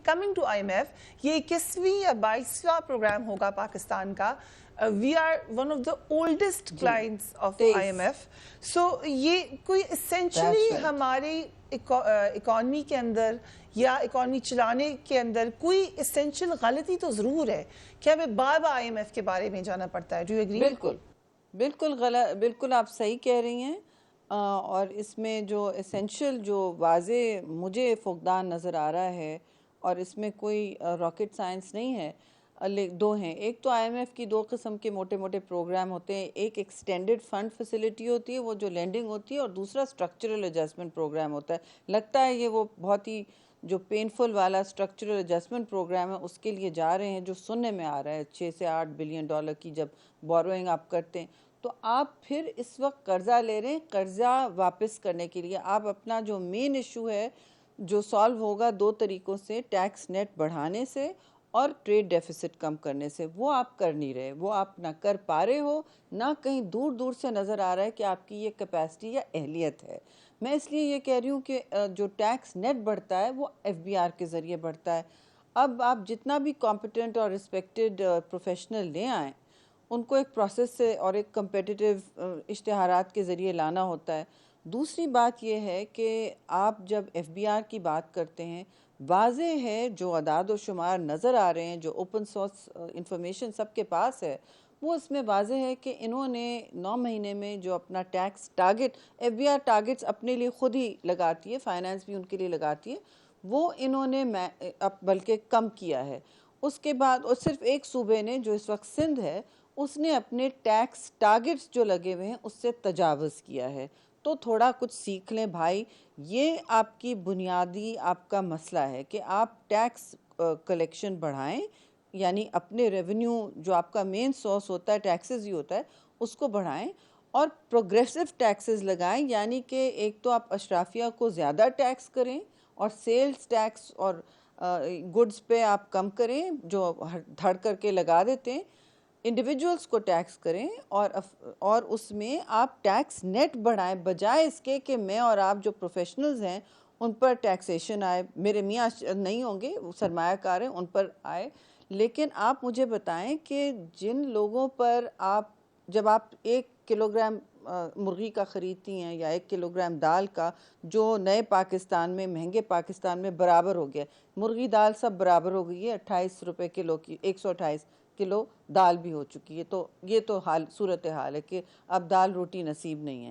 Coming to IMF, ये 21वीं या 22वां प्रोग्राम होगा पाकिस्तान का। We are one of the oldest clients of IMF। So ये कोई इसेंशली हमारी इकॉनमी के अंदर या इकॉनमी चलाने के अंदर कोई इसेंशियल गलती तो ज़रूर है कि हमें बार बार IMF के बारे में जाना पड़ता है। Do you agree? बिल्कुल बिल्कुल गलत, बिल्कुल आप सही कह रही हैं। और इसमें जो एसेंशियल जो वाजे मुझे फुकदान नज़र आ रहा है, और इसमें कोई रॉकेट साइंस नहीं है, दो हैं। एक तो IMF की दो किस्म के मोटे मोटे प्रोग्राम होते हैं। एक एक्सटेंडेड फंड फैसिलिटी होती है, वो जो लैंडिंग होती है, और दूसरा स्ट्रक्चरल एडजस्टमेंट प्रोग्राम होता है। लगता है ये वो बहुत ही जो पेनफुल वाला स्ट्रक्चरल एडजस्टमेंट प्रोग्राम है उसके लिए जा रहे हैं, जो सुनने में आ रहा है 6 से 8 बिलियन डॉलर की जब बोरोइंग आप करते हैं, तो आप फिर इस वक्त कर्जा ले रहे हैं। कर्जा वापस करने के लिए आप अपना जो मेन इशू है जो सॉल्व होगा दो तरीक़ों से, टैक्स नेट बढ़ाने से और ट्रेड डेफिसिट कम करने से, वो आप कर नहीं रहे। वो आप ना कर पा रहे हो, ना कहीं दूर दूर से नज़र आ रहा है कि आपकी ये कैपेसिटी या अहलियत है। मैं इसलिए ये कह रही हूँ कि जो टैक्स नेट बढ़ता है वो FBR के ज़रिए बढ़ता है। अब आप जितना भी कॉम्पिटेंट और रिस्पेक्टेड प्रोफेशनल ले आएँ, उनको एक प्रोसेस से और एक कम्पिटिटिव इश्तिहारात के ज़रिए लाना होता है। दूसरी बात यह है कि आप जब FBR की बात करते हैं, वाज़े है जो अदाद व शुमार नज़र आ रहे हैं, जो ओपन सोर्स इंफॉर्मेशन सबके पास है, वो इसमें वाज़े है कि इन्होंने 9 महीने में जो अपना टैक्स टारगेट, FBR टारगेट्स अपने लिए ख़ुद ही लगाती है, फाइनेंस भी उनके लिए लगाती है, वो इन्होंने बल्कि कम किया है। उसके बाद और सिर्फ एक सूबे ने, जो इस वक्त सिंध है, उसने अपने टैक्स टारगेट्स जो लगे हुए हैं उससे तजावुज़ किया है। तो थोड़ा कुछ सीख लें भाई। ये आपकी बुनियादी आपका मसला है कि आप टैक्स कलेक्शन बढ़ाएं, यानी अपने रेवेन्यू जो आपका मेन सोर्स होता है टैक्सेस ही होता है, उसको बढ़ाएं और प्रोग्रेसिव टैक्सेस लगाएं। यानी कि एक तो आप अशराफिया को ज़्यादा टैक्स करें और सेल्स टैक्स और गुड्स पे आप कम करें जो धड़ करके लगा देते हैं। इंडिविजुअल्स को टैक्स करें और उसमें आप टैक्स नेट बढ़ाएं, बजाय इसके कि मैं और आप जो प्रोफेशनल्स हैं उन पर टैक्सेशन आए। मेरे मियाँ नहीं होंगे, वो सरमायाकार हैं, उन पर आए। लेकिन आप मुझे बताएं कि जिन लोगों पर आप, जब आप 1 किलोग्राम मुर्गी का ख़रीदती हैं या 1 किलोग्राम दाल का, जो नए पाकिस्तान में, महंगे पाकिस्तान में बराबर हो गया, मुर्गी दाल सब बराबर हो गई है, 28 रुपये किलो की, 128 किलो दाल भी हो चुकी है। तो ये तो सूरत हाल है कि अब दाल रोटी नसीब नहीं है।